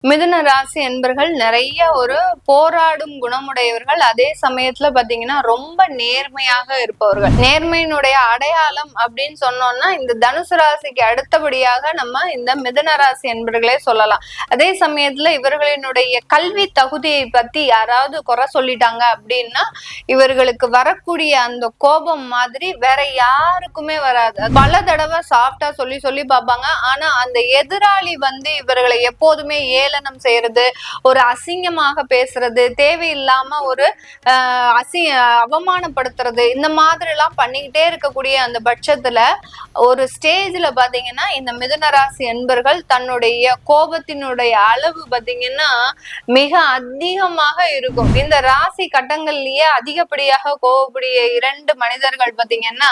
மிதுன ராசி என்பர்கள் நிறைய ஒரு போராடும் குணமுடையவர்கள். அதே சமயத்துல பாத்தீங்கன்னா ரொம்ப நேர்மையாக இருப்பவர்கள். நேர்மையினுடைய அடையாளம் அப்படின்னு சொன்னோம்னா இந்த தனுசு ராசிக்கு அடுத்தபடியாக நம்ம இந்த மிதுன ராசி என்பர்களே சொல்லலாம். அதே சமயத்துல இவர்களினுடைய கல்வி தகுதியை பத்தி யாராவது குறை சொல்லிட்டாங்க அப்படின்னா இவர்களுக்கு வரக்கூடிய அந்த கோபம் மாதிரி வேற யாருக்குமே வராது. பல தடவை சாஃப்டா சொல்லி சொல்லி பார்ப்பாங்க. ஆனா அந்த எதிராளி இவர்களை எப்போதுமே ஏளனம் செய்யறது, ஒரு அசிங்கமாக பேசுறது, தேவையில்லாம ஒரு அவமானப்படுத்துறது, இந்த மாதிரி எல்லாம் பண்ணிக்கிட்டே இருக்கக்கூடிய அந்த பட்சத்துல ஒரு ஸ்டேஜ்ல பாத்தீங்கன்னா இந்த மிதுன ராசி என்பர்கள் தன்னுடைய கோபத்தினுடைய அளவு பாத்தீங்கன்னா மிக அதிகமாக இருக்கும். இந்த ராசி கட்டங்கள்லயே அதிகப்படியாக கோபப்படிய இரண்டு மனிதர்கள் பாத்தீங்கன்னா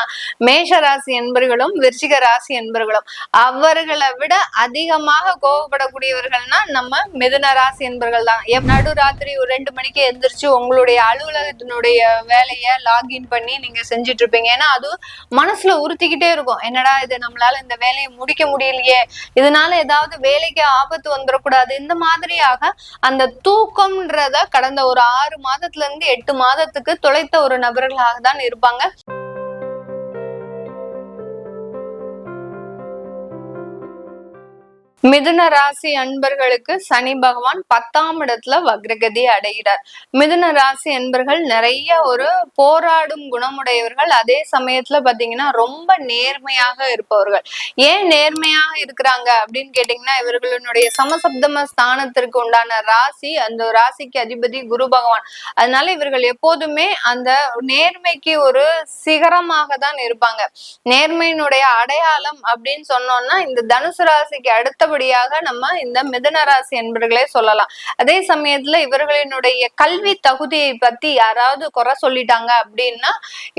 மேஷ ராசி என்பர்களும் விருச்சிக ராசி என்பர்களும். அவர்களை விட அதிகமாக கோபப்படக்கூடியவர்கள்னா நம்ம மிதுன ராசி என்பர்கள் தான். நடுராத்திரி ஒரு 2 மணிக்கு எந்திரிச்சு உங்களுடைய அலுவலகத்தினுடைய வேலையை லாகின் பண்ணி நீங்க செஞ்சுட்டு இருப்பீங்க. ஏன்னா அது மனசுல உறுத்திக்கிட்டே இருக்கும். என்னடா இது, நம்மளால இந்த வேலையை முடிக்க முடியலையே, இதனால ஏதாவது வேலைக்கு ஆபத்து வந்துடக்கூடாது. இந்த மாதிரியாக அந்த தூக்கம்ன்றத கடந்த ஒரு 6 மாதத்துல இருந்து 8 மாதத்துக்கு தொலைத்த ஒரு நபர்களாக தான் இருப்பாங்க. மிதுன ராசி அன்பர்களுக்கு சனி பகவான் 10ஆம் இடத்துல வக்ரகதி அடைகிறார். மிதுன ராசி அன்பர்கள் நிறைய ஒரு போராடும் குணமுடையவர்கள். அதே சமயத்துல பாத்தீங்கன்னா ரொம்ப நேர்மையாக இருப்பவர்கள். ஏன் நேர்மையாக இருக்கிறாங்க அப்படின்னு கேட்டீங்கன்னா இவர்களுடைய சமசப்தம ஸ்தானத்திற்கு உண்டான ராசி, அந்த ராசிக்கு அதிபதி குரு பகவான். அதனால இவர்கள் எப்போதுமே அந்த நேர்மைக்கு ஒரு சிகரமாக தான் இருப்பாங்க. நேர்மையினுடைய அடையாளம் அப்படின்னு சொன்னோம்னா இந்த தனுசு ராசிக்கு அடுத்தபடியாக நம்ம இந்த மிதுன ராசி என்பர்களே சொல்லலாம். அதே சமயத்துல இவர்களினுடைய கல்வி தகுதியை பத்தி யாராவது குறை சொல்லிட்டாங்க அப்படின்னா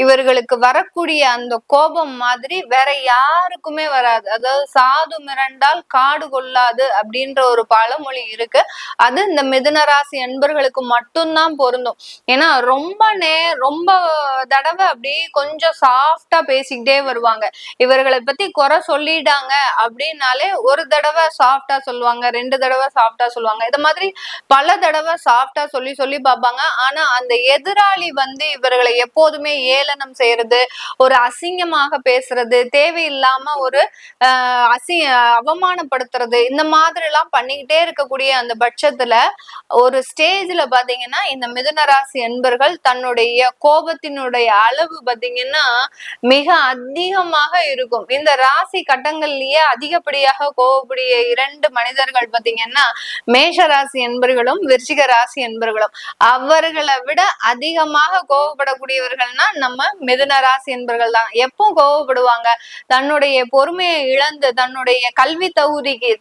இவர்களுக்கு வரக்கூடிய அந்த கோபம் மாதிரி வேற யாருக்குமே வராது. அதாவது சாது மிரண்டால் காடு கொள்ளாது அப்படின்ற ஒரு பழமொழி இருக்கு. அது இந்த மிதுன ராசி என்பர்களுக்கு மட்டும்தான் பொருந்தும். ஏன்னா ரொம்ப தடவை அப்படி கொஞ்சம் சாஃப்டா பேசிக்கிட்டே வருவாங்க. இவர்களை பத்தி குறை சொல்லிட்டாங்க அப்படின்னாலே ஒரு தடவை சாஃப்டா சொல்லுவாங்க, 2 தடவை சாஃப்டா சொல்லுவாங்க. இது மாதிரி பல தடவை சாஃப்டா சொல்லி சொல்லி பார்ப்பாங்க. ஆனா அந்த எதிராளி இவர்களை எப்போதுமே ஏளனம் செய்யறது, ஒரு அசிங்கமாக பேசுறது, தேவையில்லாம ஒரு அவமானப்படுத்துறது, இந்த மாதிரி எல்லாம் பண்ணிக்கிட்டே இருக்கக்கூடிய அந்த பட்சத்துல ஒரு ஸ்டேஜ்ல பாத்தீங்கன்னா இந்த மிதுன ராசி என்பர்கள் தன்னுடைய கோபத்தினுடைய அளவு பாத்தீங்கன்னா மிக அதிகமாக இருக்கும். இந்த ராசி கட்டங்கள்லயே அதிகப்படியாக கோபப்படிய 2 மனிதர்கள் பாத்தீங்கன்னா மேஷ ராசி என்பர்களும் விருச்சிக ராசி என்பர்களும். அவர்களை விட அதிகமாக கோபப்படக்கூடியவர்கள்னா நம்ம மிதுன ராசி என்பர்கள் தான். எப்போ கோபப்படுவாங்க? தன்னுடைய பொறுமையை இழந்து, தன்னுடைய கல்வி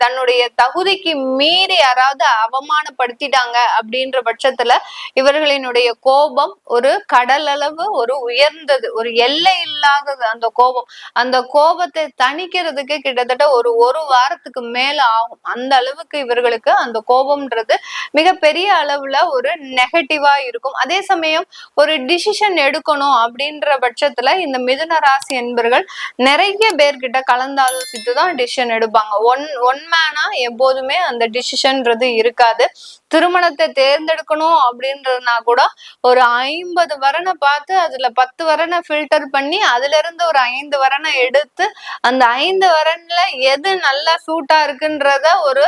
தன்னுடைய தகுதிக்கு மீறி யாராவது அவமானப்படுத்திட்டாங்க அப்படின்ற பட்சத்துல இவர்களினுடைய கோபம் ஒரு கடல் அளவு, ஒரு உயர்ந்தது, ஒரு எல்லை இல்லாதது அந்த கோபம். அந்த கோபத்தை தணிக்கிறதுக்கு கிட்டத்தட்ட ஒரு வாரத்துக்கு மேல ஆகும். அந்த அளவுக்கு இவர்களுக்கு அந்த கோபம்ன்றது மிக பெரிய அளவுல ஒரு நெகட்டிவா இருக்கும். அதே சமயம் ஒரு டிசிஷன் எடுக்கணும் அப்படின்ற பட்சத்துல இந்த மிதுன ராசி என்பர்கள் நிறைய பேர்கிட்ட கலந்தாலோசித்து தான் டிசிஷன் எடுப்பாங்க. ஒன் மேனா எப்போதுமே அந்த டிசிஷன்ன்றது இருக்காது. திருமணத்தை தேர்ந்தெடுக்கணும் அப்படின்றதுனா கூட ஒரு 50 வரனை பார்த்து அதுல 10 வரனை ஃபில்டர் பண்ணி அதுல இருந்து ஒரு 5 வரனை எடுத்து அந்த 5 வரன்ல எது நல்லா சூட்டா இருக்குன்றத ஒரு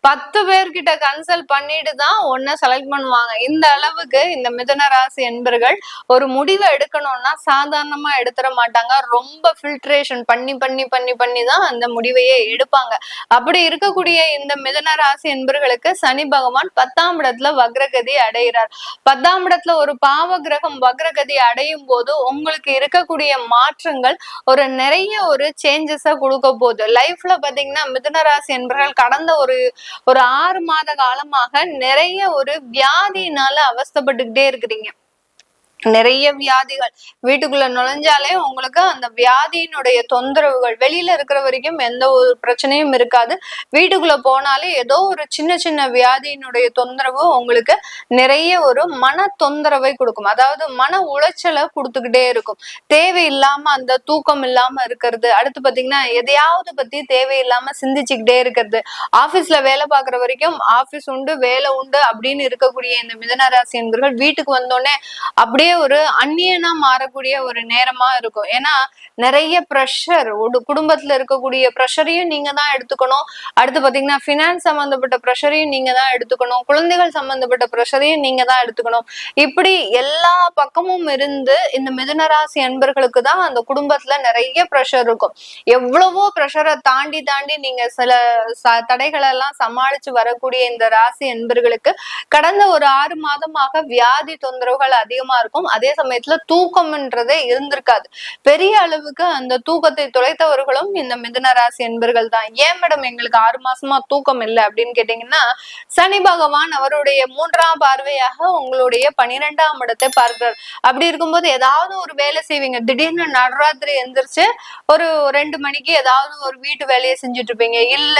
10 பேர்கிட்ட கன்சல்ட் பண்ணிட்டு தான் ஒன்ன செலக்ட் பண்ணுவாங்க. இந்த அளவுக்கு இந்த மிதுன ராசி என்பர்கள் ஒரு முடிவை எடுக்கணும்னா சாதாரணமா எடுத்துட மாட்டாங்க. ரொம்ப ஃபில்ட்ரேஷன் பண்ணி பண்ணி பண்ணி பண்ணி தான் அந்த முடிவையே எடுப்பாங்க. அப்படி இருக்கக்கூடிய இந்த மிதுன ராசி என்பர்களுக்கு சனி பகவான் 10ஆம் இடத்துல வக்ரகதி அடைகிறார். 10ஆம் இடத்துல ஒரு பாவ கிரகம் வக்ரகதி அடையும் போது உங்களுக்கு இருக்கக்கூடிய மாற்றங்கள் ஒரு நிறைய ஒரு சேஞ்சஸ கொடுக்க போகுது. லைஃப்ல பாத்தீங்கன்னா மிதுன ராசி என்பர்கள் கடந்த ஒரு 6 மாத காலமாக நிறைய ஒரு வியாதியினால அவஸ்தைப்பட்டுக்கிட்டே இருக்கிறீங்க. நிறைய வியாதிகள் வீட்டுக்குள்ள நுழைஞ்சாலே உங்களுக்கு அந்த வியாதியினுடைய தொந்தரவுகள், வெளியில இருக்கிற வரைக்கும் எந்த ஒரு பிரச்சனையும் இருக்காது, வீட்டுக்குள்ள போனாலே ஏதோ ஒரு சின்ன சின்ன வியாதியினுடைய தொந்தரவு உங்களுக்கு நிறைய ஒரு மன தொந்தரவை கொடுக்கும். அதாவது மன உளைச்சலை கொடுத்துக்கிட்டே இருக்கும். தேவையில்லாம அந்த தூக்கம் இல்லாம இருக்கிறது, அடுத்து பாத்தீங்கன்னா எதையாவது பத்தி தேவையில்லாம சிந்திச்சுக்கிட்டே இருக்கிறது, ஆபீஸ்ல வேலை பார்க்குற வரைக்கும் ஆபீஸ் உண்டு வேலை உண்டு அப்படின்னு இருக்கக்கூடிய இந்த மிதுனராசி என்பவர்கள் வீட்டுக்கு வந்தோடனே அப்படியே ஒரு அந்நியனா மாறக்கூடிய ஒரு நேரமா இருக்கும். ஏன்னா நிறைய ப்ரெஷர், ஒரு குடும்பத்துல இருக்கக்கூடிய ப்ரெஷரையும் நீங்க தான் எடுத்துக்கணும், அடுத்து பாத்தீங்கன்னா பினான்ஸ் சம்பந்தப்பட்ட ப்ரெஷரையும் நீங்க தான் எடுத்துக்கணும், குழந்தைகள் சம்பந்தப்பட்ட ப்ரெஷரையும் நீங்க தான் எடுத்துக்கணும். இப்படி எல்லா பக்கமும் இருந்து இந்த மிதுனராசி அன்பர்களுக்கு தான் அந்த குடும்பத்துல நிறைய ப்ரெஷர் இருக்கும். எவ்வளவோ ப்ரெஷரை தாண்டி தாண்டி நீங்க சில தடைகளை எல்லாம் சமாளிச்சு வரக்கூடிய இந்த ராசி அன்பர்களுக்கு கடந்த ஒரு 6 மாதமாக வியாதி தொந்தரவுகள் அதிகமா இருக்கும். அதே சமயத்துல தூக்கம்ன்றதே இருந்திருக்காது. பெரிய அளவுக்கு அந்த தூக்கத்தை தொலைத்தவர்களும் இந்த மிதுன ராசி என்பர்கள் தான். ஏன் மேடம் எங்களுக்கு 6 மாசமா தூக்கம் இல்லை அப்படின்னு கேட்டீங்கன்னா, சனி பகவான் அவருடைய 3ஆம் பார்வையாக உங்களுடைய 12ஆம் இடத்தை பார்க்கிறார். அப்படி இருக்கும்போது ஏதாவது ஒரு வேலை செய்வீங்க, திடீர்னு நடுராத்திரி எந்திரிச்சு ஒரு 2 மணிக்கு ஏதாவது ஒரு வீட்டு வேலையை செஞ்சுட்டு இருப்பீங்க, இல்ல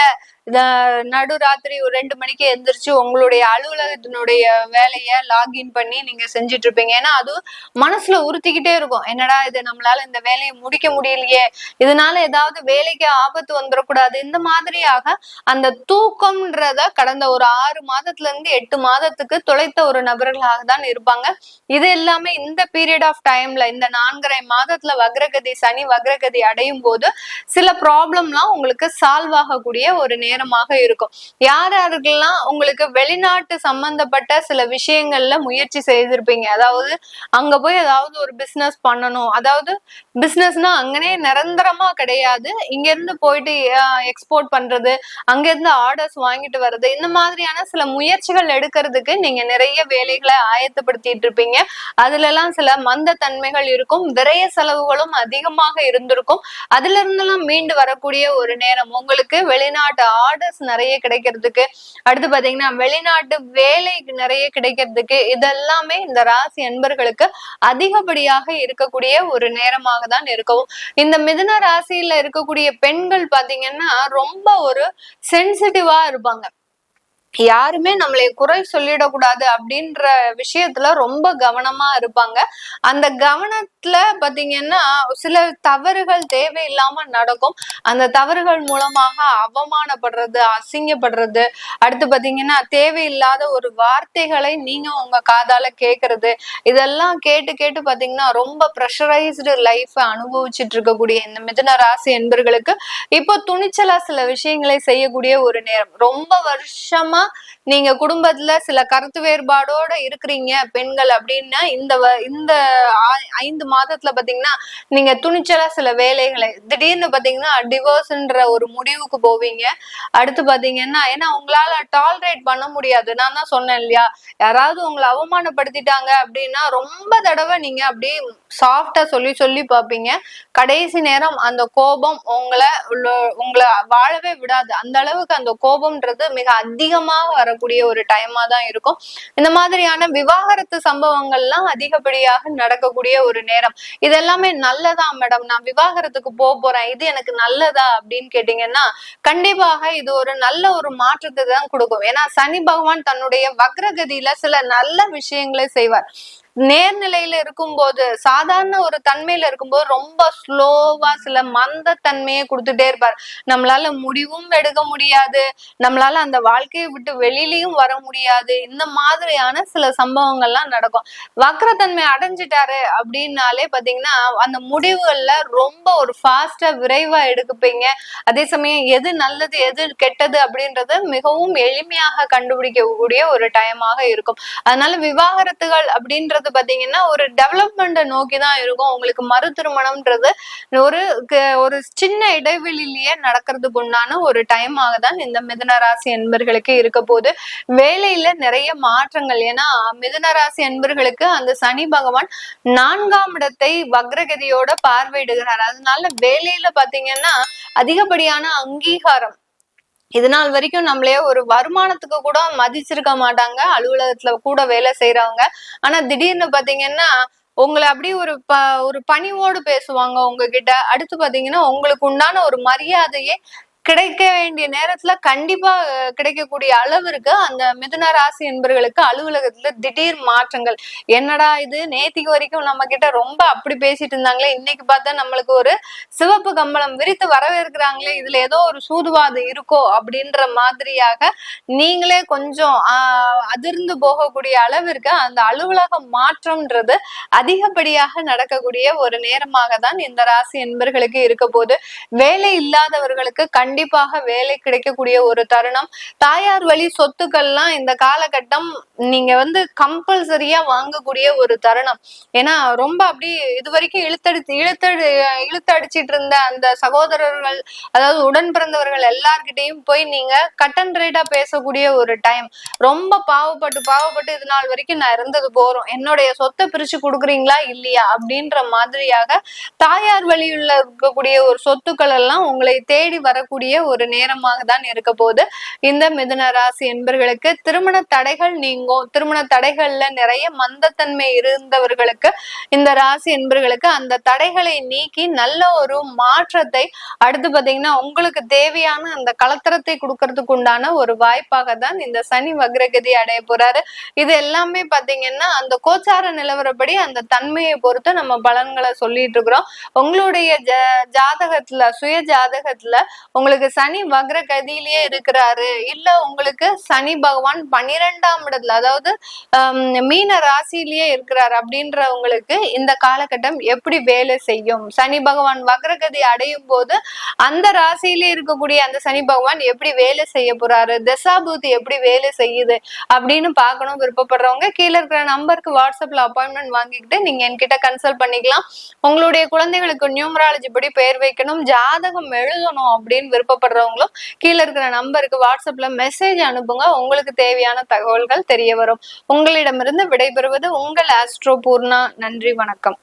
நடுராத்திரி ஒரு 2 மணிக்கு எந்திரிச்சு உங்களுடைய அலுவலகத்தினுடைய வேலைய லாகின் பண்ணி நீங்க செஞ்சுட்டு இருப்பீங்க. ஏன்னா அது மனசுல உறுத்திக்கிட்டே இருக்கும், என்னடா இது நம்மளால இந்த வேலையை முடிக்க முடியலையே, இதனால ஏதாவது வேலைக்கு ஆபத்து வந்துடக்கூடாது. இந்த மாதிரியாக அந்த தூக்கம்ன்றத கடந்த ஒரு 6 மாதத்துல இருந்து 8 மாதத்துக்கு தொலைத்த ஒரு நபர்களாக தான் இருப்பாங்க. இது எல்லாமே இந்த பீரியட் ஆஃப் டைம்ல, இந்த 4.5 மாதத்துல வக்ரகதி சனி வக்ரகதி அடையும் போது சில ப்ராப்ளம்லாம் உங்களுக்கு சால்வ் ஆகக்கூடிய ஒரு நேரமாக இருக்கும். யார் யாருக்கெல்லாம் உங்களுக்கு வெளிநாட்டு சம்பந்தப்பட்ட சில விஷயங்கள்ல முயற்சி செய்திருப்பீங்க, அதாவது அங்க போய் ஏதாவது ஒரு பிசினஸ் பண்ணணும், அதாவது பிசினஸ்னா அங்கனே நிரந்தரமா கிடையாது, இங்க இருந்து போயிட்டு எக்ஸ்போர்ட் பண்றது, அங்க இருந்து ஆர்டர்ஸ் வாங்கிட்டு வர்றது, இந்த மாதிரியான சில முயற்சிகள் எடுக்கிறதுக்கு நீங்க நிறைய வேலைகளை ஆயத்தப்படுத்திட்டு இருப்பீங்க. அதுல எல்லாம் சில மந்த தன்மைகள் இருக்கும், விரைய செலவுகளும் அதிகமாக இருந்திருக்கும். அதுல இருந்தெல்லாம் மீண்டு வரக்கூடிய ஒரு நேரம் உங்களுக்கு. வெளிநாட்டு ஆர்டர்ஸ் நிறைய கிடைக்கிறதுக்கு, அடுத்து பாத்தீங்கன்னா வெளிநாட்டு வேலை நிறைய கிடைக்கிறதுக்கு, இதெல்லாமே இந்த ராசி அன்பர்களுக்கு அதிகப்படியாக இருக்கக்கூடிய ஒரு நேரமாக தான் இருக்கும். இந்த மிதுன ராசியில இருக்கக்கூடிய பெண்கள் பாத்தீங்கன்னா ரொம்ப ஒரு சென்சிட்டிவா இருப்பாங்க. யாருமே நம்மளை குறை சொல்லிடக்கூடாது அப்படின்ற விஷயத்துல ரொம்ப கவனமா இருப்பாங்க. அந்த கவனத்துல பாத்தீங்கன்னா சில தவறுகள் தேவையில்லாம நடக்கும். அந்த தவறுகள் மூலமாக அவமானப்படுறது, அசிங்கப்படுறது, அடுத்து பாத்தீங்கன்னா தேவையில்லாத ஒரு வார்த்தைகளை நீங்க உங்க காதால கேட்கறது, இதெல்லாம் கேட்டு கேட்டு பாத்தீங்கன்னா ரொம்ப ப்ரெஷரைஸ்டு லைஃப் அனுபவிச்சுட்டு இருக்கக்கூடிய இந்த மிதுன ராசி என்பர்களுக்கு இப்போ துணிச்சலா சில விஷயங்களை செய்யக்கூடிய ஒரு நேரம். ரொம்ப வருஷமா நீங்க குடும்பத்துல சில கருத்து வேறுபாடோட இருக்கிறீங்க பெண்கள் அப்படின்னா, இந்த 5 மாதத்துல பாத்தீங்கன்னா நீங்க துணிச்சலா சில வேலைகளை, திடீர்னு பாத்தீங்கன்னா டிவோர்ஸ்ன்ற ஒரு முடிவுக்கு போவீங்க. அடுத்து பாத்தீங்கன்னா ஏன்னா உங்களால டாலரேட் பண்ண முடியாது. நான் தான் சொன்னேன் இல்லையா, யாராவது உங்களை அவமானப்படுத்திட்டாங்க அப்படின்னா ரொம்ப தடவை நீங்க அப்படியே சாஃப்டா சொல்லி சொல்லி பாப்பீங்க. கடைசி நேரம் அந்த கோபம் உங்களை வாழவே விடாது. அந்த அளவுக்கு அந்த கோபம்ன்றது மிக அதிகமாக வரக்கூடிய ஒரு டைமா தான் இருக்கும். இந்த மாதிரியான விவாகரத்து சம்பவங்கள்லாம் அதிகப்படியாக நடக்கக்கூடிய ஒரு நேரம். இதெல்லாமே நல்லதா மேடம், நான் விவாகரத்துக்கு போறேன், இது எனக்கு நல்லதா அப்படின்னு கேட்டீங்கன்னா கண்டிப்பாக இது ஒரு நல்ல ஒரு மாற்றத்தை தான் கொடுக்கும். ஏன்னா சனி பகவான் தன்னுடைய வக்ரகதியில சில நல்ல விஷயங்களை செய்வார். நேர்நிலையில இருக்கும்போது, சாதாரண ஒரு தன்மையில இருக்கும்போது ரொம்ப ஸ்லோவா சில மந்த தன்மையை கொடுத்துட்டே இருப்பார். நம்மளால முடிவும் எடுக்க முடியாது, நம்மளால அந்த வாழ்க்கையை விட்டு வெளியிலயும் வர முடியாது. இந்த மாதிரியான சில சம்பவங்கள்லாம் நடக்கும். வக்ரத்தன்மை அடைஞ்சிட்டாரு அப்படின்னாலே பாத்தீங்கன்னா அந்த முடிவுகள்ல ரொம்ப ஒரு ஃபாஸ்டா விரைவா எடுப்பீங்க. அதே சமயம் எது நல்லது எது கெட்டது அப்படின்றது மிகவும் எளிமையாக கண்டுபிடிக்கக்கூடிய ஒரு டைமாக இருக்கும். அதனால விவாகரத்துகள் அப்படின்றது பாத்தீங்கன்னா ஒரு டெவலப்மெண்ட்டை நோக்கி தான் இருக்கும். உங்களுக்கு மறு திருமணம்ன்றது ஒரு சின்ன இடைவெளியிலேயே நடக்கிறதுக்கு உண்டான ஒரு டைமாக தான் இந்த மிதுன ராசி என்பர்களுக்கு இருக்க போது. வேலையில நிறைய மாற்றங்கள், ஏன்னா மிதுன ராசி என்பர்களுக்கு அந்த சனி பகவான் 4ஆம் இடத்தை வக்ரகதியோட பார்வையிடுகிறார். அதனால வேலையில பாத்தீங்கன்னா அதிகப்படியான அங்கீகாரம், இது நாள் வரைக்கும் நம்மளே ஒரு வருமானத்துக்கு கூட மதிச்சிருக்க மாட்டாங்க அலுவலகத்துல கூட வேலை செய்யறவங்க. ஆனா திடீர்னு பாத்தீங்கன்னா உங்களை அப்படியே ஒரு பணிவோடு பேசுவாங்க உங்ககிட்ட. அடுத்து பாத்தீங்கன்னா உங்களுக்கு உண்டான ஒரு மரியாதையே கிடைக்க வேண்டிய நேரத்துல கண்டிப்பா கிடைக்கக்கூடிய அளவிற்கு அந்த மிதுன ராசி என்பவர்களுக்கு அலுவலகத்துல திடீர் மாற்றங்கள். என்னடா இது, நேத்திக்கு வரைக்கும் நம்ம கிட்ட ரொம்ப அப்படி பேசிட்டு இருந்தாங்களே, இன்னைக்கு பார்த்தா நம்மளுக்கு ஒரு சிவப்பு கம்பளம் விரித்து வரவேற்கிறாங்களே, இதுல ஏதோ ஒரு சூதுவாதம் இருக்கோ அப்படின்ற மாதிரியாக நீங்களே கொஞ்சம் அதிர்ந்து போகக்கூடிய அளவிற்கு அந்த அலுவலக மாற்றம்ன்றது அதிகப்படியாக நடக்கக்கூடிய ஒரு நேரமாக தான் இந்த ராசி என்பர்களுக்கு இருக்க போது. வேலை இல்லாதவர்களுக்கு கண்டிப்பாக வேலை கிடைக்கக்கூடிய ஒரு தருணம். தாயார் வழி சொத்துக்கள்லாம் இந்த காலகட்டம் நீங்க கம்பல்சரியா வாங்கக்கூடிய ஒரு தருணம். ஏன்னா ரொம்ப அப்படி இது வரைக்கும் இழுத்தடிச்சிட்டு இருந்த அந்த சகோதரர்கள், அதாவது உடன் பிறந்தவர்கள் எல்லார்கிட்டையும் போய் நீங்க கட் அண்ட் ரைட்டா பேசக்கூடிய ஒரு டைம். ரொம்ப பாவப்பட்டு இது நாள் வரைக்கும் நான் இருந்தது போறோம், என்னுடைய சொத்தை பிரிச்சு கொடுக்குறீங்களா இல்லையா அப்படின்ற மாதிரியாக தாயார் வழியுள்ள இருக்கக்கூடிய ஒரு சொத்துக்கள் எல்லாம் உங்களை தேடி வரக்கூடிய ஒரு நேரமாக தான் இருக்க போது. இந்த மிதுன ராசி என்பர்களுக்கு திருமண தடைகள் நீங்கும். திருமண தடைகள்ல நிறைய மந்தத்தன்மை இருந்தவர்களுக்கு, இந்த ராசி என்பர்களுக்கு அந்த தடைகளை நீக்கி நல்ல ஒரு மாற்றத்தை, அடுத்து பாத்தீங்கன்னா உங்களுக்கு தேவையான அந்த கலத்திரத்தை கொடுக்கறதுக்கு உண்டான ஒரு வாய்ப்பாக தான் இந்த சனி வக்ரகதி அடைய போறாரு. இது எல்லாமே பாத்தீங்கன்னா அந்த கோச்சார நிலவரப்படி அந்த தன்மையை பொறுத்து நம்ம பலன்களை சொல்லிட்டு இருக்கிறோம். உங்களுடைய ஜாதகத்துல, சுய ஜாதகத்துல உங்களுக்கு சனி வக்ர கதியிலேயே இருக்கிறாரு, இல்ல உங்களுக்கு சனி பகவான் 12ஆம் இடத்துல, அதாவது மீன ராசியிலேயே இருக்கிறாரு அப்படின்றவங்களுக்கு இந்த காலகட்டம் எப்படி வேலை செய்யும், சனி பகவான் வக்ரகதி அடையும் போது அந்த ராசியிலே இருக்கக்கூடிய அந்த சனி பகவான் எப்படி வேலை செய்ய போறாரு, தசாபூதி எப்படி வேலை செய்யுது அப்படின்னு பார்க்கணும் விருப்பப்படுறவங்க கீழே இருக்கிற நம்பருக்கு வாட்ஸ்அப்ல அப்பாயின்மெண்ட் வாங்கிக்கிட்டு நீங்க என்கிட்ட கன்சல்ட் பண்ணிக்கலாம். உங்களுடைய குழந்தைகளுக்கு நியூமராலஜி படி பெயர் வைக்கணும், ஜாதகம் எழுதணும் அப்படின்னு விருப்பப்படுறவங்களும் கீழே இருக்கிற நம்பருக்கு வாட்ஸ்அப்ல மெசேஜ் அனுப்புங்க. உங்களுக்கு தேவையான தகவல்கள் தெரிய வரும். உங்களிடமிருந்து விடைபெறுவது உங்கள் ஆஸ்ட்ரோ பூர்ணா. நன்றி, வணக்கம்.